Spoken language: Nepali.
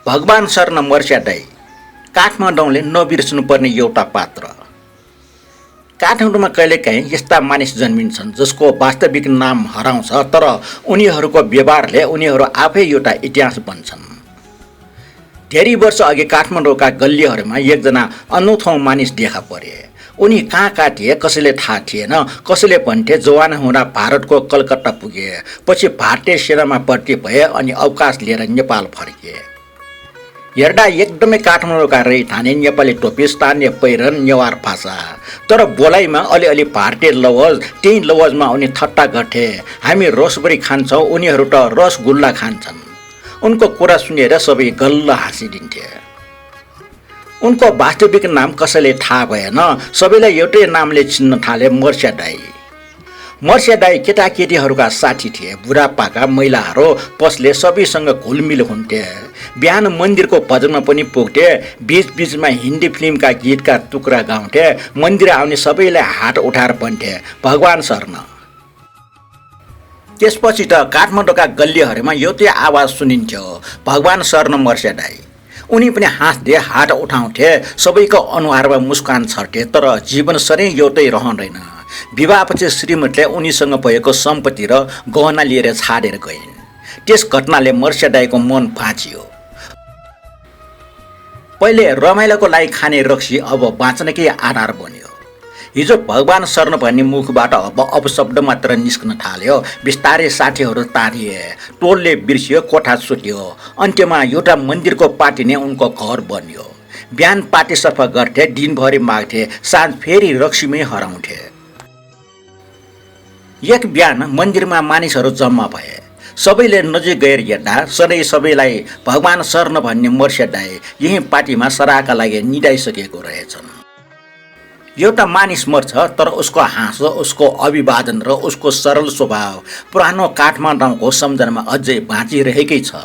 भगवान शरण मर्स्यादाई काठमाडौँले नबिर्सनुपर्ने एउटा पात्र। काठमाडौँमा कहिलेकाहीँ यस्ता मानिस जन्मिन्छन् जसको वास्तविक नाम हराउँछ, तर उनीहरूको व्यवहारले उनीहरू आफै एउटा इतिहास बन्छन्। धेरै वर्ष अघि काठमाडौँका गल्लीहरूमा एकजना अनौठो मानिस देखा परे। उनी कहाँ थिए कसैले थाहा थिएन। कसैले भन्थे जवान हुँदा भारतको कलकत्ता पुगे, पछि भारतीय सेनामा भर्ती भए अनि अवकाश लिएर नेपाल फर्किए। हेर्दा एकदमै काठमाडौँका रैथाने, नेपाली टोपी, स्थानीय पहिरन, नेवार भाषा, तर बोलाइमा अलिअलि भारतीय लवज। त्यही लवजमा उनी ठट्टा गर्थे, हामी रसबरी खान्छौँ, उनीहरू त रसगुल्ला खान्छन्। उनको कुरा सुनेर सबै गल्ल हाँसिदिन्थे। उनको वास्तविक नाम कसैले थाहा भएन। सबैलाई एउटै नामले चिन्न थाले, मर्स्यादाई। मर्स्यादाई केटाकेटीहरूका साथी थिए। बुढापाका महिलाहरू पसले सबैसँग घुलमिल हुन्थे। बिहान मन्दिरको भजनमा पनि पुग्थे। बीचबीचमा हिन्दी फिल्मका गीतका टुक्रा गाउँथे। मन्दिर आउने सबैलाई हात उठाएर भन्थे, भगवान शरण। त्यसपछि त काठमाडौँका गल्लीहरूमा एउटै आवाज सुनिन्थ्यो, भगवान शरण मर्स्यादाई। उनी पनि हाँस्दै हात उठाउँथे। सबैको अनुहारमा मुस्कान छर्थे, तर जीवन सधैँ एउटै रहँदैन। विवाहपछि श्रीमतीले उनीसँग भएको सम्पत्ति र गहना लिएर छाडेर गइन्। त्यस घटनाले मर्स्यादाईको मन भाँचियो। पहिले रमाइलोको लागि खाने रक्सी अब बाँच्नकै आधार बन्यो। हिजो भगवान शरण भन्ने मुखबाट अब अपशब्द मात्र निस्कन थाल्यो। बिस्तारै साथीहरू तारिए, टोलले बिर्सियो, कोठा सुत्यो। अन्त्यमा एउटा मन्दिरको पार्टी नै उनको घर बन्यो। बिहान पार्टी सफा गर्थे, दिनभरि माग्थे, साँझ फेरि रक्सीमै हराउँथे। एक बिहान मन्दिरमा मानिसहरू जम्मा भए। सबैले नजिक गएर हेर्दा सधैँ सबैलाई भगवान शरण भन्ने मर्स्यादाई यही पार्टीमा सराहका लागि निदाइसकेको रहेछन्। एउटा मानिस मर्छ, तर उसको हाँसो, उसको अभिवादन र उसको सरल स्वभाव पुरानो काठमाडौँको सम्झनामा अझै बाँचिरहेकै छ।